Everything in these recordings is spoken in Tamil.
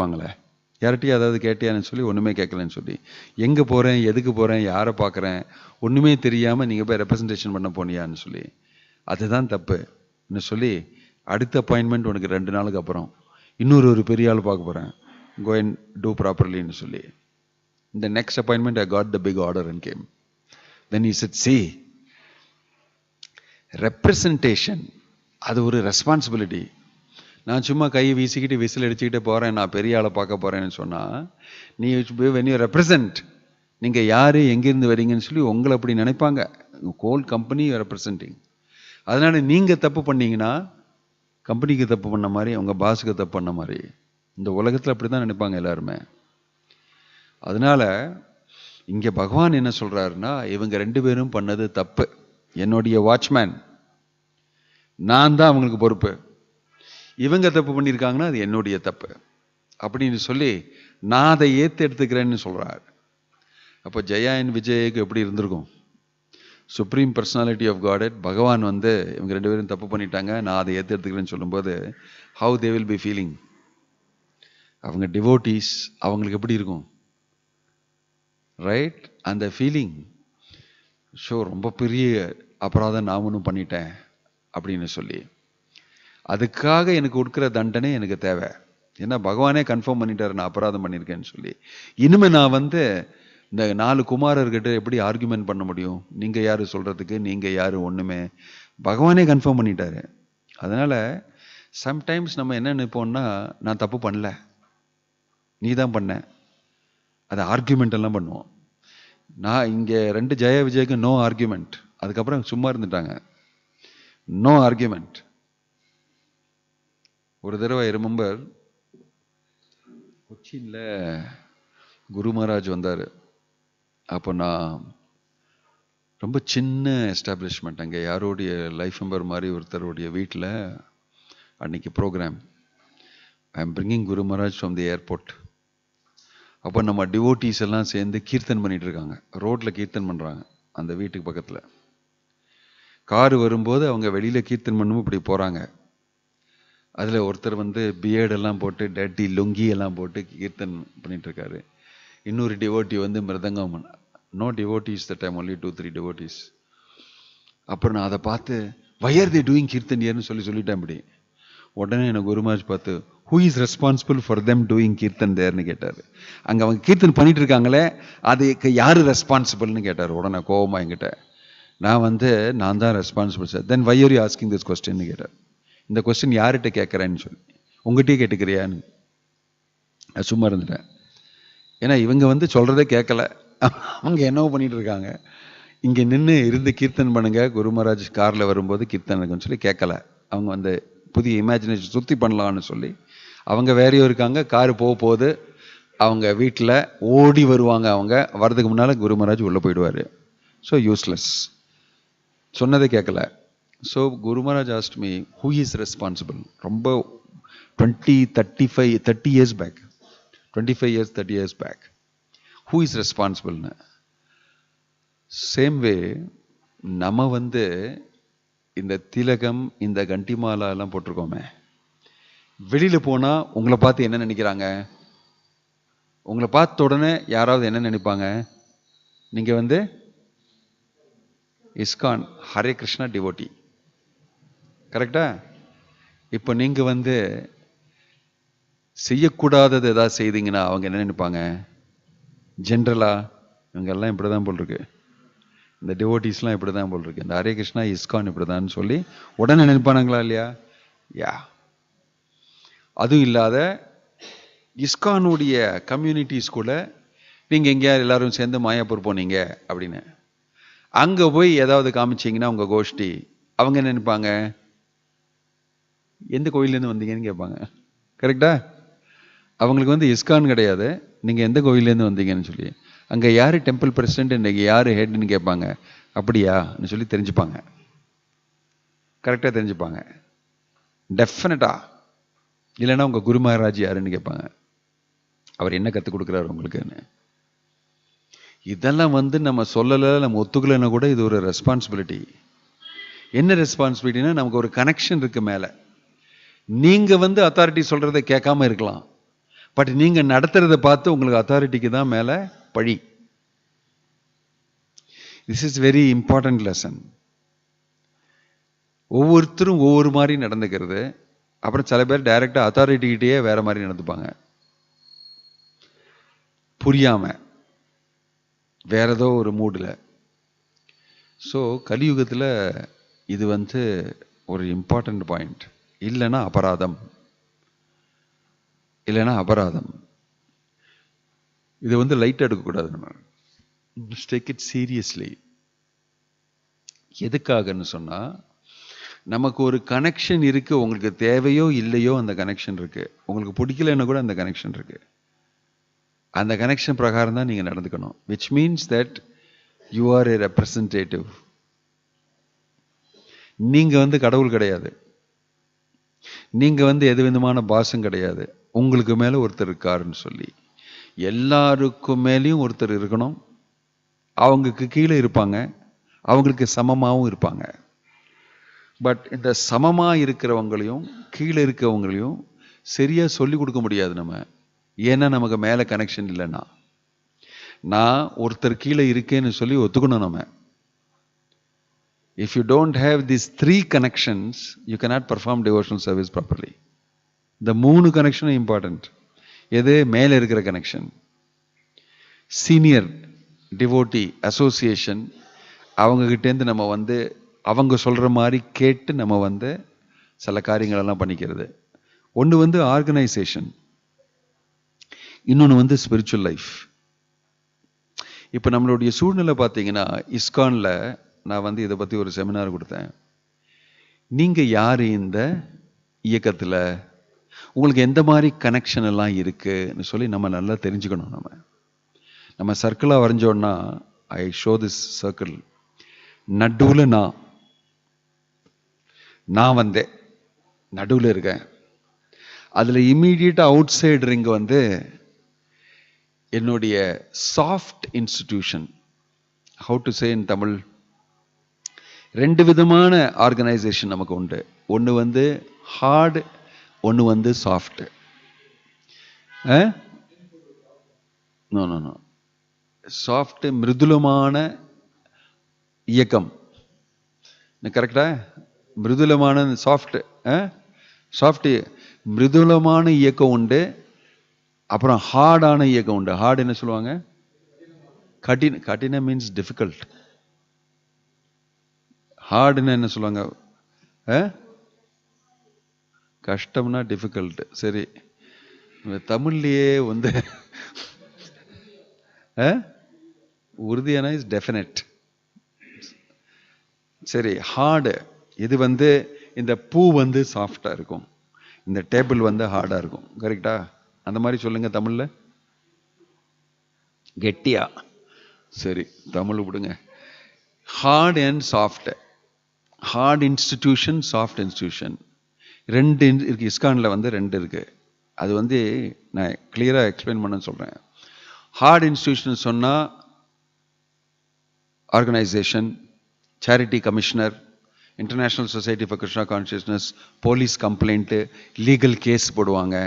வாங்களே, யார்கிட்டையும் அதாவது கேட்டியான்னு சொல்லி ஒன்றுமே கேட்கலன்னு சொல்லி, எங்கே போகிறேன், எதுக்கு போகிறேன், யாரை பார்க்குறேன், ஒன்றுமே தெரியாமல் நீங்கள் போய் ரெப்ரசன்டேஷன் பண்ண போனியான்னு சொல்லி, அதுதான் தப்புன்னு சொல்லி, அடுத்த அப்பாயின்மெண்ட் உனக்கு 2 நாளுக்கு அப்புறம் இன்னொரு பெரிய ஆள் பார்க்க போகிறேன், go and do properlyன்னு சொல்லி. இந்த next appointment I got the big order and came. Then he said, see, representation அது ஒரு ரெஸ்பான்சிபிலிட்டி. நான் சும்மா கை வீசிக்கிட்டு விசில் அடிச்சுக்கிட்டே போகிறேன், நான் பெரிய ஆளை பார்க்க போகிறேன்னு சொன்னால், நீ when you represent, நீங்கள் யார் எங்கேருந்து வரீங்கன்னு சொல்லி உங்களை அப்படி நினைப்பாங்க. Whole company representing. அதனால் நீங்கள் தப்பு பண்ணீங்கன்னா கம்பெனிக்கு தப்பு பண்ண மாதிரி, உங்கள் பாஸுக்கு தப்பு பண்ண மாதிரி. இந்த உலகத்தில் அப்படி தான் நினைப்பாங்க எல்லாருமே. அதனால் இங்கே பகவான் என்ன சொல்கிறாருன்னா, இவங்க 2 பேரும் பண்ணது தப்பு. என்னுடைய வாட்ச்மேன், நான் தான் அவங்களுக்கு பொறுப்பு. இவங்க தப்பு பண்ணியிருக்காங்கன்னா அது என்னுடைய தப்பு அப்படின்னு சொல்லி நான் அதை எடுத்துக்கிறேன்னு சொல்கிறார். அப்போ ஜெயா அண்ட் விஜய்க்கு எப்படி இருந்திருக்கும்? சுப்ரீம் பர்சனாலிட்டி ஆஃப் காட், பகவான் இவங்க 2 பேரும் தப்பு பண்ணிட்டாங்க, நான் அதை எடுத்துக்கிறேன்னு சொல்லும்போது how they will be feeling? அவங்க டிவோட்டீஸ், அவங்களுக்கு எப்படி இருக்கும்? ரைட்? அந்த ஃபீலிங் ரொம்ப பெரிய அபராதம் நான் ஒன்றும் பண்ணிட்டேன் அப்படின்னு சொல்லி, அதுக்காக எனக்கு கொடுக்குற தண்டனை எனக்கு தேவை. ஏன்னா பகவானே கன்ஃபார்ம் பண்ணிட்டாரு நான் அபராதம் பண்ணியிருக்கேன்னு சொல்லி. இனிமேல் நான் இந்த 4 குமாரர்கிட்ட எப்படி ஆர்குமெண்ட் பண்ண முடியும்? நீங்கள் யார் சொல்கிறதுக்கு, நீங்கள் யார்? ஒன்றுமே பகவானே கன்ஃபார்ம் பண்ணிட்டாரு. அதனால் சம்டைம்ஸ் நம்ம என்ன நினைப்போம்னா, நான் தப்பு பண்ணல, நீ தான் பண்ண, அதை ஆர்குமெண்ட் எல்லாம் பண்ணுவோம். நான் இங்கே 2 ஜெயா விஜய்க்கு நோ ஆர்குமெண்ட், அதுக்கப்புறம் சும்மா இருந்துட்டாங்க. No argument. ஒரு தடவை ரிமெம்பர், கொச்சின்ல குரு மகாராஜ் வந்தார். அப்போ நான் ரொம்ப சின்ன எஸ்டாப்ளிஷ்மெண்ட், அங்கே யாரோடைய லைஃப் மெம்பர் மாதிரி ஒருத்தருடைய வீட்டில் அன்னைக்கு programme. I am bringing Guru Maharaj from the airport. அப்போ நம்ம டிவோட்டீஸ் எல்லாம் சேர்ந்து கீர்த்தன் பண்ணிட்டு இருக்காங்க, ரோட்டில் கீர்த்தன் பண்ணுறாங்க அந்த வீட்டுக்கு பக்கத்தில். காரு வரும்போது அவங்க வெளியில் கீர்த்தன் பண்ணும்போது இப்படி போகிறாங்க. அதில் ஒருத்தர் பியர்டெல்லாம் போட்டு டேட்டி லுங்கி எல்லாம் போட்டு கீர்த்தன் பண்ணிட்டு இருக்காரு. இன்னொரு devotee mridangam. No devotees the time, only 2-3 devotees. அப்புறம் நான் அதை பார்த்து why are they doing kirtan ஏன்னு சொல்லிட்டேன் இப்படி. உடனே எனக்கு குரு மகாராஜ் பார்த்து, who is responsible for them doing kirtan தேர்னு கேட்டார். அங்கே அவங்க கீர்த்தன் பண்ணிட்டு இருக்காங்களே, அதுக்கு யார் ரெஸ்பான்சிபிள்னு கேட்டார். உடனே கோபமா என்கிட்ட, நான் நான் தான் responsible sir. Then why are you asking this question கேட்டார். இந்த கொஸ்டின் யார்கிட்ட கேட்குறேன்னு சொல்லி, உங்ககிட்டயே கேட்டுக்கிறியான்னு. நான் சும்மா இருந்துட்டேன். ஏன்னா இவங்க சொல்கிறதே கேட்கல, அவங்க என்னவோ பண்ணிட்டு இருக்காங்க. இங்கே நின்று இருந்து கீர்த்தன் பண்ணுங்க, குரு மகாராஜ் காரில் வரும்போது கீர்த்தன் சொல்லி கேட்கல. அவங்க புதிய இமேஜினேஷன் சுற்றி பண்ணலான்னு சொல்லி அவங்க வேறையோ இருக்காங்க. காரு போகுது, அவங்க வீட்டில் ஓடி வருவாங்க. அவங்க வர்றதுக்கு முன்னால் குரு மகாராஜ் உள்ளே போயிடுவார். ஸோ யூஸ்லெஸ், சொன்னதை கேட்கல. So Guru Maharaj asked me, who is responsible? ரொம்ப 30 years back, 25 years, 30 years back. Who is responsible? Same way நம்ம இந்த திலகம், இந்த கண்டிமாலா எல்லாம் போட்டிருக்கோமே, வெளியில் போனால் உங்களை பார்த்து என்ன நினைக்கிறாங்க? உங்களை பார்த்த உடனே யாராவது என்ன நினைப்பாங்க? நீங்கள் இஸ்கான் ஹரே கிருஷ்ணா டிவோட்டி, கரெக்டா? இப்போ நீங்கள் செய்யக்கூடாதது ஏதாவது செய்தீங்கன்னா அவங்க என்ன நினைப்பாங்க? ஜென்ரலா இவங்கெல்லாம் இப்படி தான் போல் இருக்கு, இந்த டிவோட்டிஸ்லாம் இப்படி தான் போல் இருக்கு, இந்த ஹரே கிருஷ்ணா இஸ்கான் இப்படி தான் சொல்லி உடனே நினைப்பானுங்களா இல்லையா? யா. அதுவும் இல்லாத இஸ்கானுடைய கம்யூனிட்டிஸ் கூட நீங்கள் எங்கேயா எல்லாரும் சேர்ந்து மாயாப்பூர் போனீங்க அப்படின்னு அங்கே போய் ஏதாவது காமிச்சிங்கன்னா உங்கள் கோஷ்டி, அவங்க என்ன நினைப்பாங்க? எந்த கோயிலேருந்து வந்தீங்கன்னு கேட்பாங்க, கரெக்டா? அவங்களுக்கு இஸ்கான் கிடையாது, நீங்கள் எந்த கோயிலேருந்து வந்தீங்கன்னு சொல்லி. அங்கே யார் டெம்பிள் பிரசிடென்ட், இன்றைக்கி யார் ஹெட்னு கேட்பாங்க. அப்படியான்னு சொல்லி தெரிஞ்சுப்பாங்க, கரெக்டாக தெரிஞ்சுப்பாங்க டெஃபினட்டா. இல்லைன்னா உங்கள் குரு மகாராஜ் யாருன்னு கேட்பாங்க, அவர் என்ன கற்றுக் கொடுக்குறாரு உங்களுக்குன்னு. இதெல்லாம் நம்ம சொல்லலை, நம்ம ஒத்துக்கலைன்னா கூட இது ஒரு ரெஸ்பான்சிபிலிட்டி. என்ன ரெஸ்பான்சிபிலிட்டினா, நமக்கு ஒரு கனெக்ஷன் இருக்கு மேலே. நீங்கள் அத்தாரிட்டி சொல்கிறத கேட்காம இருக்கலாம், பட் நீங்கள் நடத்துறதை பார்த்து உங்களுக்கு அத்தாரிட்டிக்கு தான் மேலே பழி. This is very important lesson. ஒவ்வொருத்தரும் ஒவ்வொரு மாதிரி நடந்துக்கிறது. அப்புறம் சில பேர் டைரெக்டாக அத்தாரிட்டிக்கிட்டேயே வேற மாதிரி நடந்துப்பாங்க, புரியாமல் வேற ஏதோ ஒரு மூடில். ஸோ கலியுகத்தில் இது ஒரு இம்பார்ட்டண்ட் பாயிண்ட். இல்லைன்னா அபராதம், இல்லைன்னா அபராதம். இதை லைட் எடுக்கக்கூடாது, நம்ம டேக் இட் சீரியஸ்லி. எதுக்காகன்னு சொன்னால், நமக்கு ஒரு கனெக்ஷன் இருக்குது. உங்களுக்கு தேவையோ இல்லையோ அந்த கனெக்ஷன் இருக்குது. உங்களுக்கு பிடிக்கலன்னா கூட அந்த கனெக்ஷன் இருக்குது. அந்த கனெக்ஷன் பிரகாரம் தான் நீங்கள் நடந்துக்கணும். Which means that you R A representative. நீங்கள் கடவுள் கிடையாது. நீங்கள் எது விதமான பாசம் கிடையாது. உங்களுக்கு மேலே ஒருத்தர் இருக்காருன்னு சொல்லி எல்லாருக்கும் மேலேயும் ஒருத்தர் இருக்கணும். அவங்களுக்கு கீழே இருப்பாங்க, அவங்களுக்கு சமமாகவும் இருப்பாங்க. பட் இந்த சமமாக இருக்கிறவங்களையும் கீழே இருக்கிறவங்களையும் சரியாக சொல்லி கொடுக்க முடியாது நம்ம. ஏன்னா நமக்கு மேலே கனெக்ஷன் இல்லைன்னா. நான் ஒருத்தர் கீழே இருக்கேன்னு சொல்லி ஒத்துக்கணும் நம்ம. If you don't have these 3 connections, you cannot perform devotional service properly. The 3 connection is important. எது? மேலே இருக்கிற கனெக்ஷன், சீனியர் டிவோட்டி அசோசியேஷன். அவங்ககிட்டேருந்து நம்ம அவங்க சொல்கிற மாதிரி கேட்டு நம்ம சில காரியங்களெல்லாம் பண்ணிக்கிறது. ஒன்று ஆர்கனைசேஷன், இன்னொன்று ஸ்பிரிச்சுவல் லைஃப். இப்போ நம்மளுடைய சூழ்நிலை பார்த்தீங்கன்னா, இஸ்கானில் நான் இதை பற்றி ஒரு செமினார் கொடுத்தேன். நீங்கள் யார் இந்த இயக்கத்தில், உங்களுக்கு எந்த மாதிரி கனெக்ஷன் எல்லாம் இருக்குன்னு சொல்லி நம்ம நல்லா தெரிஞ்சுக்கணும். நம்ம சர்க்கிளாக வரைஞ்சோன்னா, ஐ ஷோ திஸ் சர்க்கிள். நடுவில் நான் நடுவில் இருக்கேன். அதில் இம்மீடியட்டாக அவுட் சைடு ரிங் என்னுடைய soft institution. How to say in Tamil? 2 விதமான ஆர்கனைசேஷன் நமக்கு உண்டு. ஒன்று ஹார்டு, ஒன்று சாஃப்ட். நோ சாஃப்ட் மிருதுலமான இயக்கம். கரெக்டா? மிருதுலமான சாஃப்ட் சாஃப்ட் மிருதுலமான இயக்கம் உண்டு. அப்புறம் ஹார்டான இயக்கம் உண்டு. ஹார்டு என்ன சொல்லுவாங்க? கடின மீன்ஸ் டிஃபிகல்ட். ஹார்டுன்னு என்ன சொல்லுவாங்க? கஷ்டம்னா டிஃபிகல்ட். சரி, தமிழ்லையே உறுதியான இஸ் டெஃபினட். சரி, ஹார்டு இது இந்த பூ சாஃப்டாக இருக்கும், இந்த டேபிள் ஹார்டாக இருக்கும். கரெக்டா? அந்த மாதிரி சொல்லுங்க தமிழில். கெட்டியா? சரி, தமிழ் விடுங்க. Hard and soft. Hard institution, soft institution 2 இருக்கு. இஸ்கானில் 2 இருக்கு. அது நான் கிளியராக எக்ஸ்பிளைன் பண்ண சொல்கிறேன். ஹார்ட் இன்ஸ்டிடியூஷன் சொன்னால் organisation, charity commissioner, international society for Krishna consciousness, police complaint, legal case போடுவாங்க.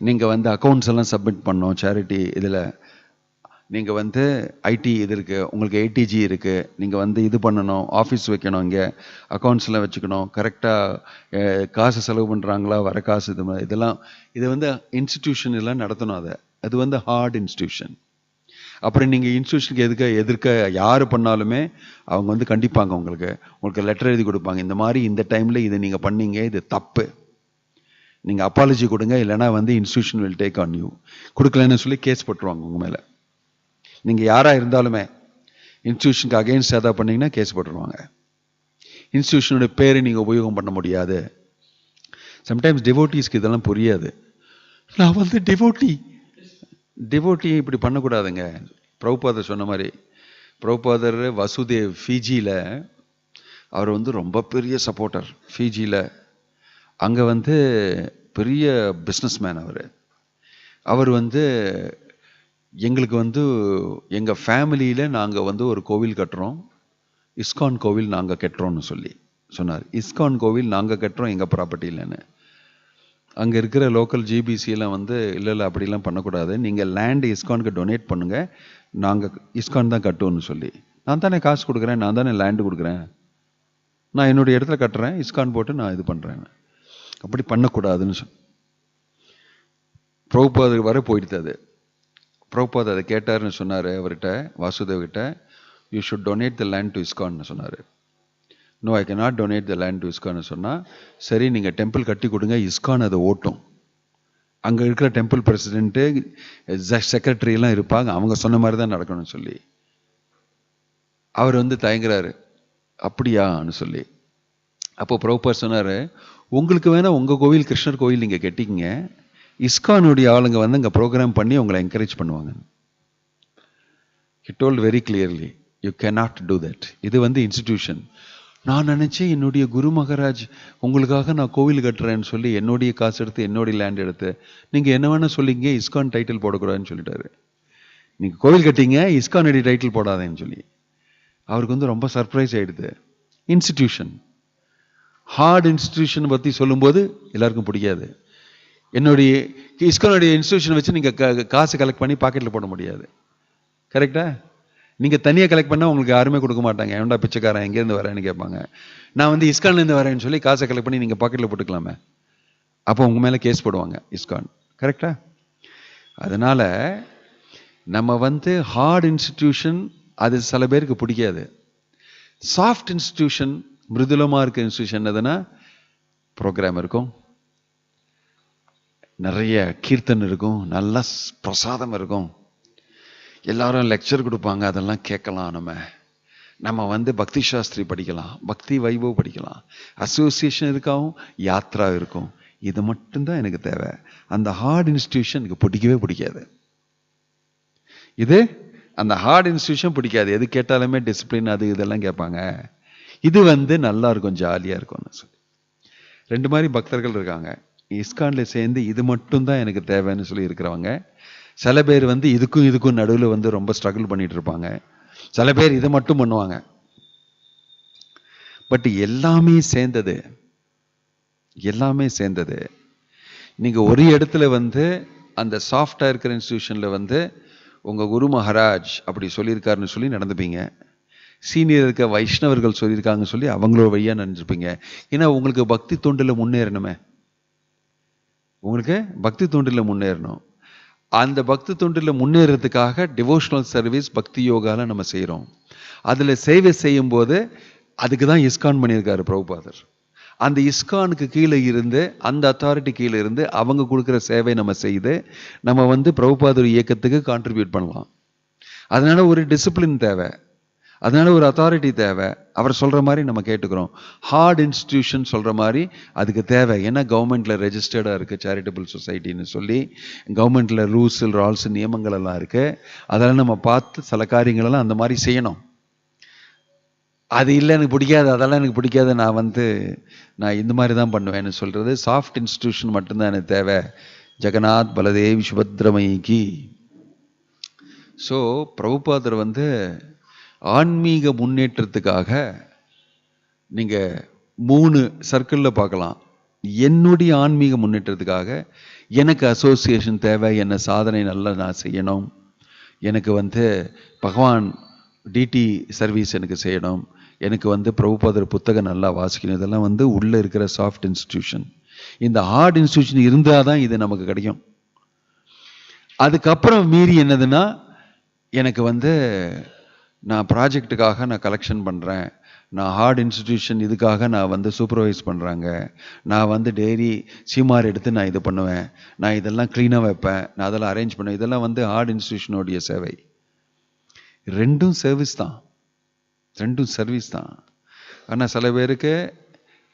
நீங்கள் அக்கௌண்ட்ஸ் எல்லாம் சப்மிட் பண்ணோம் சேரிட்டி இதில். நீங்கள் ஐடி இது இருக்குது, உங்களுக்கு ஏடிஜி இருக்குது, நீங்கள் இது பண்ணணும், ஆஃபீஸ் வைக்கணும், இங்கே அக்கௌண்ட்ஸ்லாம் வச்சுக்கணும், கரெக்டாக காசு செலவு பண்ணுறாங்களா, வர காசு இதெல்லாம் இது இன்ஸ்டிடியூஷன் எல்லாம் நடத்தணும். அது ஹார்ட் இன்ஸ்டிடியூஷன். அப்புறம் நீங்கள் இன்ஸ்டிடியூஷனுக்கு எதிர்க்க யார் பண்ணாலுமே அவங்க கண்டிப்பாங்க. உங்களுக்கு லெட்டர் எழுதி கொடுப்பாங்க. இந்த மாதிரி இந்த டைமில் இதை நீங்கள் பண்ணீங்க, இது தப்பு, நீங்கள் அப்பாலஜி கொடுங்க, இல்லைனா institution will take on you. கொடுக்கலன்னு சொல்லி கேஸ் போட்டுருவாங்க உங்கள் மேலே. நீங்கள் யாராக இருந்தாலுமே இன்ஸ்டிடியூஷனுக்கு அகெயின்ஸ்ட் ஏதாவது பண்ணிங்கன்னா கேஸ் போட்டுருவாங்க. இன்ஸ்டிடியூஷனுடைய பேரை நீங்கள் உபயோகம் பண்ண முடியாது. சம்டைம்ஸ் டிவோட்டிஸ்க்கு இதெல்லாம் புரியாது. நான் டிவோட்டி இப்படி பண்ணக்கூடாதுங்க. பிரபுபாதர் சொன்ன மாதிரி, பிரபுபாதர் வசுதேவ் ஃபிஜியில் அவர் ரொம்ப பெரிய சப்போர்ட்டர். ஃபிஜியில் அங்கே பெரிய பிஸ்னஸ் மேன் அவர் எங்களுக்கு எங்கள் ஃபேமிலியில் நாங்கள் ஒரு கோவில் கட்டுறோம், இஸ்கான் கோவில் நாங்கள் கட்டுறோம்னு சொல்லி சொன்னார். இஸ்கான் கோவில் நாங்கள் கட்டுறோம் எங்கள் ப்ராப்பர்ட்டியிலன்னு. அங்கே இருக்கிற லோக்கல் ஜிபிசியெல்லாம் வந்து இல்லை அப்படிலாம் பண்ணக்கூடாது, நீங்கள் லேண்டு இஸ்கானுக்கு டொனேட் பண்ணுங்கள், நாங்கள் இஸ்கான் தான் கட்டுவோன்னு சொல்லி. நான் தானே காசு கொடுக்குறேன், நான் தானே லேண்டு கொடுக்குறேன், நான் என்னுடைய இடத்துல கட்டுறேன், இஸ்கான் போட்டு நான் இது பண்ணுறேன், அப்படி பண்ணக்கூடாதுன்னு சொல்லி பிரபுபாதர் வர போயிடுது. அது பிரபுபாத் அதை கேட்டார்னு சொன்னார் அவர்கிட்ட, வாசுதேவ்கிட்ட, you should donate the land to இஸ்கான்னு சொன்னார். No, I can not donate the land to இஸ்கான்னு சொன்னால், சரி நீங்கள் டெம்பிள் கட்டி கொடுங்க, இஸ்கான் அதை ஓட்டும், அங்கே இருக்கிற டெம்பிள் பிரசிடென்ட்டு செக்ரட்டரியெல்லாம் இருப்பாங்க, அவங்க சொன்ன மாதிரி தான் நடக்கணும்னு சொல்லி அவர் வந்து தயங்குறாரு. அப்படியான்னு சொல்லி அப்போ பிரபுபாத் சொன்னார், உங்களுக்கு வேணால் உங்கள் கோவில் கிருஷ்ணர் கோவில் நீங்கள் கட்டிக்கிங்க, இஸ்கானுடைய ஆளுங்க வந்து அங்கே ப்ரோக்ராம் பண்ணி உங்களை என்கரேஜ் பண்ணுவாங்க. He told very clearly, you cannot do that. இது வந்து இன்ஸ்டிடியூஷன். நான் நினச்சேன் என்னுடைய குரு மகாராஜ் உங்களுக்காக நான் கோவில் கட்டுறேன்னு சொல்லி என்னுடைய காசு எடுத்து என்னுடைய லேண்ட் எடுத்து நீங்கள் என்ன வேணால் சொல்லிங்க, இஸ்கான் டைட்டில் போடக்கூடாதுன்னு சொல்லிட்டாரு. நீங்கள் கோவில் கட்டிங்க, இஸ்கானுடைய டைட்டில் போடாதேன்னு சொல்லி. அவருக்கு வந்து ரொம்ப சர்ப்ரைஸ் ஆகிடுது. இன்ஸ்டிடியூஷன், ஹார்ட் இன்ஸ்டிடியூஷன் பற்றி சொல்லும்போது எல்லாருக்கும் பிடிக்காது. என்னுடைய இஸ்கானுடைய இன்ஸ்டிடியூஷன் வச்சு நீங்கள் காசு கலெக்ட் பண்ணி பாக்கெட்டில் போட முடியாது, கரெக்டா? நீங்கள் தனியாக கலெக்ட் பண்ணால் உங்களுக்கு யாருமே கொடுக்க மாட்டாங்க. ஏன்டா பிச்சைக்காரன் எங்கேருந்து வரேன்னு கேட்பாங்க. நான் வந்து இஸ்கான்லேருந்து வரேன்னு சொல்லி காசை கலெக்ட் பண்ணி நீங்கள் பாக்கெட்டில் போட்டுக்கலாமே, அப்போ உங்கள் மேலே கேஸ் போடுவாங்க இஸ்கான், கரெக்டா? அதனால் நம்ம வந்து ஹார்ட் இன்ஸ்டிடியூஷன் அது சில பேருக்கு பிடிக்காது. சாஃப்ட் இன்ஸ்டிடியூஷன், மிருதுலமாக இருக்க இன்ஸ்டிடியூஷன் எதுனா ப்ரோக்ராம் இருக்கும், நிறைய கீர்த்தன் இருக்கும், நல்ல பிரசாதம் இருக்கும், எல்லாரும் லெக்சர் கொடுப்பாங்க, அதெல்லாம் கேட்கலாம். நம்ம வந்து பக்தி சாஸ்திரி படிக்கலாம், பக்தி வைபவ் படிக்கலாம், அசோசியேஷன் இருக்காவும், யாத்ரா இருக்கும். இது மட்டும்தான் எனக்கு தேவை. அந்த ஹார்ட் இன்ஸ்டிடியூஷன் எனக்கு பிடிக்கவே பிடிக்காது. இது அந்த ஹார்ட் இன்ஸ்டிடியூஷன் பிடிக்காது. எது கேட்டாலுமே டிசிப்ளின் அது இதெல்லாம் கேட்பாங்க. இது வந்து நல்லா இருக்கும், ஜாலியாக இருக்கும்னு சொல்லி. ரெண்டு மாதிரி பக்தர்கள் இருக்காங்க. இஸ்கானில் சேர்ந்து இது மட்டும்தான் எனக்கு தேவைன்னு சொல்லி இருக்கிறவங்க. சில பேர் வந்து இதுக்கும் நடுவில் வந்து ரொம்ப ஸ்ட்ரகிள் பண்ணிட்டு இருப்பாங்க. சில பேர் இதை மட்டும் பண்ணுவாங்க. பட் எல்லாமே சேர்ந்தது. நீங்கள் ஒரு இடத்துல வந்து அந்த சாஃப்டாக இருக்கிற இன்ஸ்டிடியூஷனில் வந்து உங்கள் குரு மகாராஜ் அப்படி சொல்லியிருக்காருன்னு சொல்லி நடந்துப்பீங்க. சீனியர் இருக்க வைஷ்ணவர்கள் சொல்லியிருக்காங்கன்னு சொல்லி அவங்களோட வழியாக நினைச்சிருப்பீங்க. ஏன்னா உங்களுக்கு பக்தி தொண்டில் முன்னேறணுமே, உங்களுக்கு பக்தி தொண்டில் முன்னேறணும். அந்த பக்தி தொண்டில் முன்னேறதுக்காக டிவோஷனல் சர்வீஸ் பக்தி யோகாவில் நம்ம செய்கிறோம். அதில் சேவை செய்யும் போது அதுக்கு தான் இஸ்கான் பண்ணியிருக்காரு பிரபுபாதர். அந்த இஸ்கானுக்கு கீழே இருந்து, அந்த அத்தாரிட்டி கீழே இருந்து அவங்க கொடுக்குற சேவை நம்ம செய்து நம்ம வந்து பிரபுபாதர் இயக்கத்துக்கு கான்ட்ரிபியூட் பண்ணலாம். அதனால ஒரு டிசிப்ளின் தேவை, அதனால ஒரு அத்தாரிட்டி தேவை. அவர் சொல்கிற மாதிரி நம்ம கேட்டுக்கிறோம். ஹார்ட் இன்ஸ்டிடியூஷன் சொல்கிற மாதிரி அதுக்கு தேவை. ஏன்னா கவர்மெண்ட்டில் ரெஜிஸ்டர்டாக இருக்குது சேரிட்டபிள் சொசைட்டின்னு சொல்லி, கவர்மெண்ட்டில் ரூல்ஸ் ரால்ஸ் நியமங்கள் எல்லாம் இருக்குது. அதெல்லாம் நம்ம பார்த்து சில காரியங்களெல்லாம் அந்த மாதிரி செய்யணும். அது இல்லை எனக்கு பிடிக்காது, அதெல்லாம் எனக்கு பிடிக்காது, நான் இந்த மாதிரி தான் பண்ணுவேன்னு சொல்கிறது சாஃப்ட் இன்ஸ்டிடியூஷன் மட்டும்தான் எனக்கு தேவை. ஜெகநாத் பலதேவி சுபத்ரமயிக்கு. ஸோ பிரபுபாதர் வந்து ஆன்மீக முன்னேற்றத்துக்காக நீங்கள் 3 சர்க்கிளில் பார்க்கலாம். என்னுடைய ஆன்மீக முன்னேற்றத்துக்காக எனக்கு அசோசியேஷன் தேவை, என்ன சாதனை நல்லா நான் செய்யணும், எனக்கு வந்து பகவான் டிடி சர்வீஸ் எனக்கு செய்யணும், எனக்கு வந்து பிரபுபாதர் புத்தகம் நல்லா வாசிக்கணும். இதெல்லாம் வந்து உள்ளே இருக்கிற சாஃப்ட் இன்ஸ்டிடியூஷன். இந்த ஹார்ட் இன்ஸ்டிடியூஷன் இருந்தால் தான் இது நமக்கு கிடைக்கும். அதுக்கப்புறம் மீறி என்னதுன்னா, எனக்கு வந்து நான் ப்ராஜெக்டுக்காக நான் கலெக்ஷன் பண்ணுறேன், நான் ஹார்ட் இன்ஸ்டிடியூஷன் இதுக்காக நான் வந்து சூப்பர்வைஸ் பண்ணுறாங்க, நான் வந்து டெய்லி சீமார் எடுத்து நான் இது பண்ணுவேன், நான் இதெல்லாம் க்ளீனாக வைப்பேன், நான் அதெல்லாம் அரேஞ்ச் பண்ணுவேன். இதெல்லாம் வந்து ஹார்ட் இன்ஸ்டிடியூஷனுடைய சேவை. ரெண்டும் சர்வீஸ் தான். ஆனால் சில பேருக்கு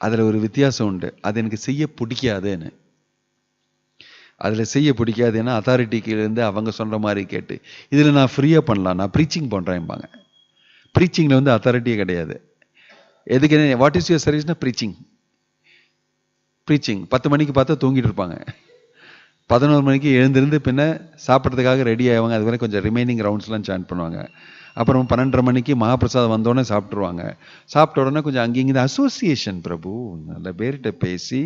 அதில் ஒரு வித்தியாசம் உண்டு. அது எனக்கு செய்ய பிடிக்காதுன்னு. அதில் செய்ய பிடிக்காதுன்னா அத்தாரிட்டிக்கிலேருந்து அவங்க சொல்கிற மாதிரி கேட்டு இதில் நான் ஃப்ரீயாக பண்ணலாம், நான் ப்ரீச்சிங் பண்ணுறேன்பாங்க. ப்ரீச்சிங்கில் வந்து அத்தாரிட்டியே கிடையாது. எதுக்கு, வாட் இஸ் யுவர் சர்வீஸ்னா ப்ரீச்சிங் 10 மணிக்கு பார்த்தா தூங்கிட்டு இருப்பாங்க. 11 மணிக்கு எழுந்திருந்து பின்ன சாப்பிட்றதுக்காக ரெடி ஆவாங்க. அது வரை கொஞ்சம் ரிமைனிங் ரவுண்ட்ஸ்லாம் சாண்ட் பண்ணுவாங்க. அப்புறம் 12:30 மணிக்கு மகாபிரசாதம் வந்தோடனே சாப்பிட்ருவாங்க. சாப்பிட்ட உடனே கொஞ்சம் அங்கேயும் அசோசியேஷன் பிரபு, நல்ல பேர்கிட்ட பேசி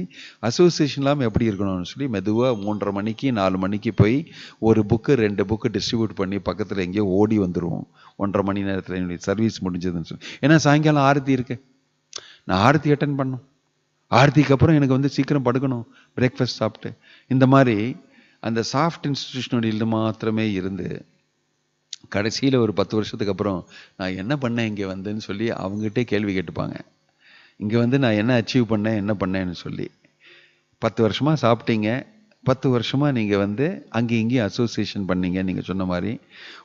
அசோசியேஷன் இல்லாமல் எப்படி இருக்கணும்னு சொல்லி மெதுவாக 3:30 மணிக்கு 4 மணிக்கு போய் ஒரு புக்கு 2 புக்கு டிஸ்ட்ரிபியூட் பண்ணி பக்கத்தில் எங்கேயோ ஓடி வந்துடுவோம். 1.5 மணி நேரத்தில் என்னுடைய சர்வீஸ் முடிஞ்சதுன்னு சொல்லி. ஏன்னா சாயங்காலம் ஆரத்தி இருக்கு, நான் ஆரத்தி அட்டன் பண்ணணும். ஆரத்திக்கு அப்புறம் எனக்கு சீக்கிரம் படுக்கணும், பிரேக்ஃபாஸ்ட் சாப்பிட்டு. இந்த மாதிரி அந்த சாஃப்ட் இன்ஸ்டிடியூஷனுடைய இது மாத்திரமே இருந்து கடைசியில் ஒரு 10 வருஷத்துக்கு அப்புறம் நான் என்ன பண்ணேன் இங்கே வந்துன்னு சொல்லி அவங்ககிட்டே கேள்வி கேட்டுப்பாங்க. இங்கே நான் என்ன அச்சீவ் பண்ணேன், என்ன பண்ணேன்னு சொல்லி. 10 வருஷமாக சாப்பிட்டீங்க, 10 வருஷமாக நீங்கள் அங்கேயும் இங்கேயும் அசோசியேஷன் பண்ணீங்க. நீங்கள் சொன்ன மாதிரி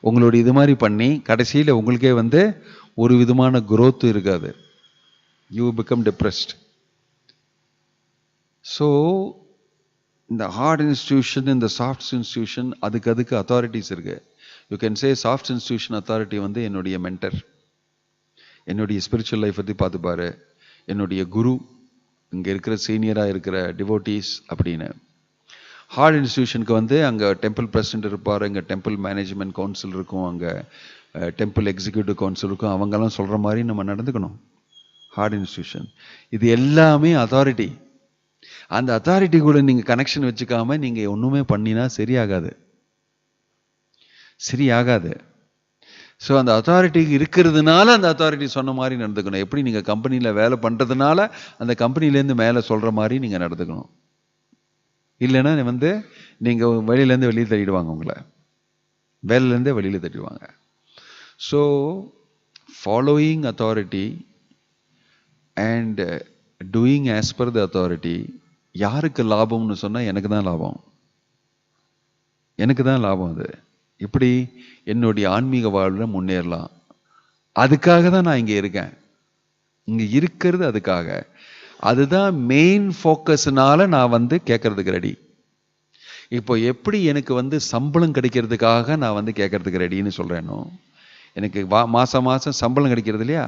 உங்களுடைய இது மாதிரி பண்ணி கடைசியில் உங்களுக்கே ஒரு விதமான growth இருக்காது. You become depressed. ஸோ இந்த ஹார்ட் இன்ஸ்டிடியூஷன், இந்த சாஃப்ட் இன்ஸ்டிடியூஷன், அதுக்கு அத்தாரிட்டிஸ் இருக்கு. You can say soft institution authority என்னுடைய மென்டர், என்னுடைய ஸ்பிரிச்சுவல் லைஃப் பற்றி பார்த்துப்பாரு, என்னுடைய குரு, இங்கே இருக்கிற சீனியராக இருக்கிற டிவோட்டீஸ் அப்படின்னு. ஹார்ட் இன்ஸ்டிடியூஷனுக்கு அங்கே டெம்பிள் பிரசிடென்ட் இருப்பார், இங்கே டெம்பிள் மேனேஜ்மெண்ட் கவுன்சில் இருக்கும், அங்கே டெம்பிள் எக்ஸிக்யூட்டிவ் கவுன்சில் இருக்கும். அவங்கெல்லாம் சொல்கிற மாதிரி நம்ம நடந்துக்கணும். ஹார்ட் இன்ஸ்டிடியூஷன் இது எல்லாமே அத்தாரிட்டி. அந்த அத்தாரிட்டி கூட நீங்கள் கனெக்ஷன் வச்சுக்காம நீங்கள் ஒன்றுமே பண்ணினா சரியாகாது. ஸோ அந்த அத்தாரிட்டி இருக்கிறதுனால அந்த அத்தாரிட்டி சொன்ன மாதிரி நடந்துக்கணும். எப்படி நீங்கள் கம்பெனியில் வேலை பண்ணுறதுனால அந்த கம்பெனிலேருந்து மேலே சொல்கிற மாதிரி நீங்கள் நடந்துக்கணும். இல்லைன்னா நீங்கள் வெளியிலேருந்து வெளியே தள்ளிடுவாங்க, உங்களை வேலையிலேருந்தே வெளியில் தள்ளிடுவாங்க. So following authority and doing as per the authority. யாருக்கு லாபம்னு சொன்னால் எனக்கு தான் லாபம், அது. இப்படி என்னுடைய ஆன்மீக வாழ்வில் முன்னேறலாம். அதுக்காக தான் நான் இங்கே இருக்கேன். இங்கே இருக்கிறது அதுக்காக. அதுதான் மெயின் ஃபோக்கஸ்னால நான் கேட்கறதுக்கு ரெடி. இப்போ எப்படி எனக்கு சம்பளம் கிடைக்கிறதுக்காக நான் கேட்கறதுக்கு ரெடின்னு சொல்கிறேனோ, எனக்கு மாதம் சம்பளம் கிடைக்கிறது இல்லையா,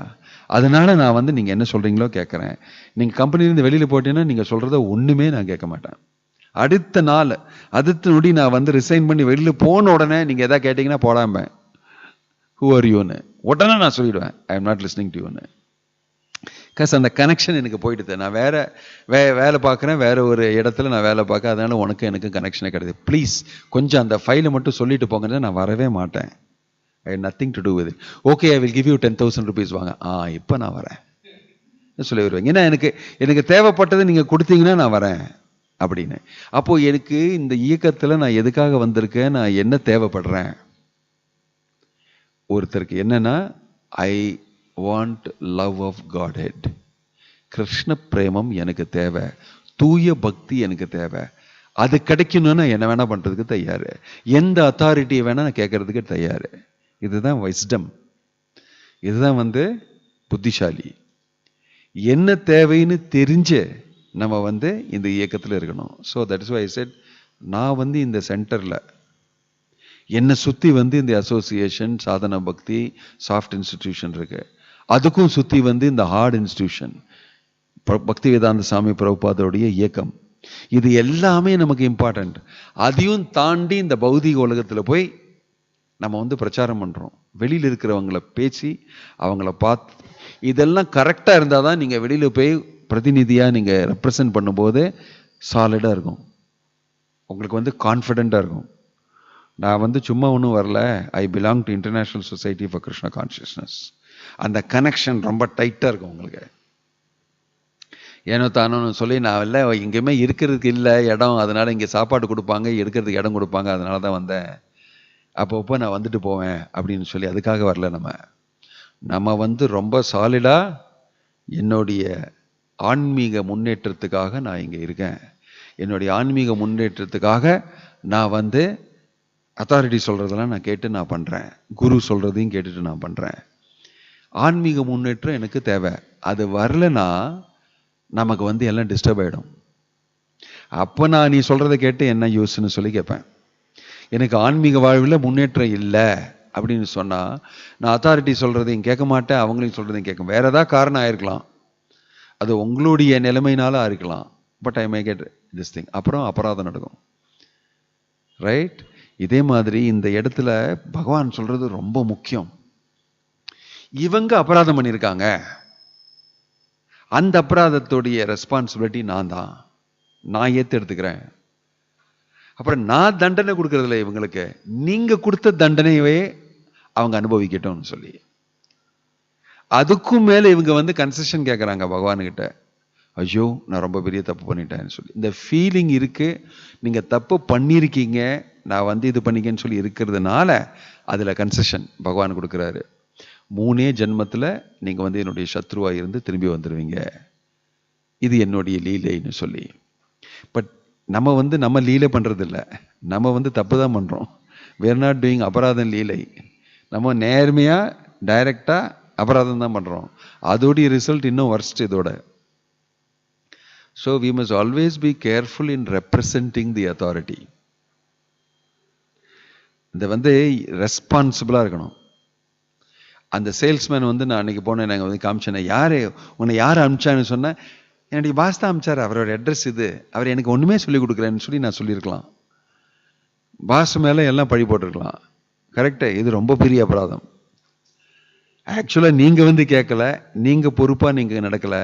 அதனால நான் நீங்கள் என்ன சொல்கிறீங்களோ கேட்குறேன். நீங்கள் கம்பெனிலேருந்து வெளியில் போட்டீங்கன்னா நீங்கள் சொல்கிறத ஒன்றுமே நான் கேட்க மாட்டேன். அடுத்த நொடி நான் ரிசைன் பண்ணி வெளியில் போன உடனே நீங்கள் எதாவது கேட்டிங்கன்னா போடாம ஹூ ஆர் யூன்னு உடனே நான் சொல்லிவிடுவேன், I am not listening to யூன்னு. பிகாஸ் அந்த கனெக்ஷன் எனக்கு போயிடுது. நான் வேலை பார்க்குறேன், வேற ஒரு இடத்துல நான் வேலை பார்க்க, அதனால எனக்கு கனெக்ஷனே கிடையாது. ப்ளீஸ் கொஞ்சம் அந்த ஃபைலை மட்டும் சொல்லிட்டு போங்க, நான் வரவே மாட்டேன். I had nothing to do with it. Okay, I will give you 10,000 rupees வாங்க. இப்போ நான் வரேன் சொல்லி வருவேன். ஏன்னா எனக்கு தேவைப்பட்டதை நீங்கள் கொடுத்தீங்கன்னா நான் வரேன் அப்படின்னு. அப்போது எனக்கு இந்த இயக்கத்தில் நான் எதுக்காக வந்திருக்கேன், நான் என்ன தேவைப்படுறேன். ஒருத்தருக்கு என்னன்னா, I want love of Godhead. Krishna பிரேமம் எனக்கு தேவை, தூய பக்தி எனக்கு தேவை. அது கிடைக்கணும்னா என்ன வேணா பண்ணுறதுக்கு தயார், எந்த அத்தாரிட்டியை வேணா நான் கேட்கறதுக்கு தயார். இதுதான் வைஸ்டம், இதுதான் புத்திசாலி. என்ன தேவைன்னு தெரிஞ்சு நம்ம இந்த இயக்கத்தில் இருக்கணும். So that is why I said, நான் இந்த சென்டரில் என்னை சுற்றி இந்த அசோசியேஷன், சாதனா பக்தி, சாஃப்ட் இன்ஸ்டிடியூஷன் இருக்கு. அதுக்கும் சுற்றி இந்த ஹார்ட் இன்ஸ்டிடியூஷன், பக்தி வேதாந்த சாமி பிரபுபாதருடைய இயக்கம். இது எல்லாமே நமக்கு இம்பார்ட்டண்ட். அதையும் தாண்டி இந்த பௌதிக உலகத்தில் போய் நம்ம பிரச்சாரம் பண்ணுறோம். வெளியில் இருக்கிறவங்கள பேசி அவங்கள பார்த்து, இதெல்லாம் கரெக்டாக இருந்தால் தான் நீங்கள் வெளியில் போய் பிரதிநிதியாக நீங்கள் ரெப்ரசன்ட் பண்ணும்போது சாலிடாக இருக்கும், உங்களுக்கு கான்ஃபிடெண்ட்டாக இருக்கும். நான் சும்மா ஒன்றும் வரல, I belong to international society for Krishna consciousness. அந்த கனெக்ஷன் ரொம்ப டைட்டாக இருக்கும் உங்களுக்கு. ஏனோ தானோன்னு சொல்லி நான் இல்லை, எங்கேயுமே இருக்கிறதுக்கு இல்லை இடம், அதனால் இங்கே சாப்பாடு கொடுப்பாங்க, எடுக்கிறதுக்கு இடம் கொடுப்பாங்க, அதனால தான் வந்தேன், அப்பப்போ நான் வந்துட்டு போவேன் அப்படின்னு சொல்லி அதுக்காக வரல. நம்ம ரொம்ப சாலிடாக என்னுடைய ஆன்மீக முன்னேற்றத்துக்காக நான் இங்கே இருக்கேன். என்னுடைய ஆன்மீக முன்னேற்றத்துக்காக நான் அத்தாரிட்டி சொல்கிறதெல்லாம் நான் கேட்டு நான் பண்ணுறேன், குரு சொல்கிறதையும் கேட்டுட்டு நான் பண்ணுறேன். ஆன்மீக முன்னேற்றம் எனக்கு தேவை. அது வரலன்னா நமக்கு எல்லாம் டிஸ்டர்ப் ஆகிடும். அப்போ நான் நீ சொல்கிறத கேட்டு என்ன யூஸ்ன்னு சொல்லி கேட்பேன். எனக்கு ஆன்மீக வாழ்வில் முன்னேற்றம் இல்லை அப்படின்னு சொன்னால் நான் அத்தாரிட்டி சொல்கிறதையும் கேட்க மாட்டேன், அவங்களையும் சொல்கிறதையும் கேட்க. வேறு ஏதாவது காரணம் ஆயிருக்கலாம், அது உங்களுடைய நிலைமையினால இருக்கலாம், but I May get this thing. அப்புறம் அபராதம் நடக்கும். ரைட்? இதே மாதிரி இந்த இடத்துல பகவான் சொல்றது ரொம்ப முக்கியம். இவங்க அபராதம் பண்ணியிருக்காங்க, அந்த அபராதத்துடைய ரெஸ்பான்சிபிலிட்டி நான் தான், நான் எடுத்துக்கிறேன். அப்புறம் நான் தண்டனை கொடுக்கறதில்ல இவங்களுக்கு, நீங்க கொடுத்த தண்டனையவே அவங்க அனுபவிக்கட்டும்னு சொல்லி. அதுக்கும் மேல இவங்க கன்செஷன் கேட்கறாங்க பகவான்கிட்ட. ஐயோ நான் ரொம்ப பெரிய தப்பு பண்ணிட்டேன்னு சொல்லி. இந்த ஃபீலிங் இருக்கு, நீங்க தப்பு பண்ணியிருக்கீங்க, நான் இது பண்ணிக்கன்னு சொல்லி இருக்கிறதுனால அதுல கன்செஷன் பகவான் கொடுக்குறாரு. 3 ஜென்மத்துல நீங்க என்னுடைய சத்ருவா இருந்து திரும்பி வந்துருவீங்க, இது என்னுடைய லீலைன்னு சொல்லி. பட் நம்ம நம்ம லீலை பண்றது இல்லை, நம்ம தப்பு தான் பண்றோம். we are not doing அபராதம் லீலை. நம்ம நேர்மையா டைரக்டா அபராதம் தான் பண்றோம். அதோடைய ரிசல்ட் இன்னும் வர்ஸ்ட் இதோட. So we must always be careful in representing the authority. இந்த ரெஸ்பான்சிபிளா இருக்கணும். அந்த சேல்ஸ்மேன் நான் அன்னைக்கு போனேன், நாங்கள் காமிச்சேன், யாரு உன்னை யார் அனுப்பிச்சான்னு சொன்னேன். என்னுடைய பாஸ் தான் அனுப்பிச்சார், அவரோட அட்ரஸ் இது, அவர் எனக்கு ஒண்ணுமே சொல்லி கொடுக்குறேன்னு சொல்லி நான் சொல்லியிருக்கலாம். பாஸ் மேல எல்லாம் பழி போட்டிருக்கலாம். கரெக்டா? இது ரொம்ப பெரிய அபராதம். ஆக்சுவலா நீங்க கேட்கல, நீங்க பொறுப்பா நீங்க நடக்கல,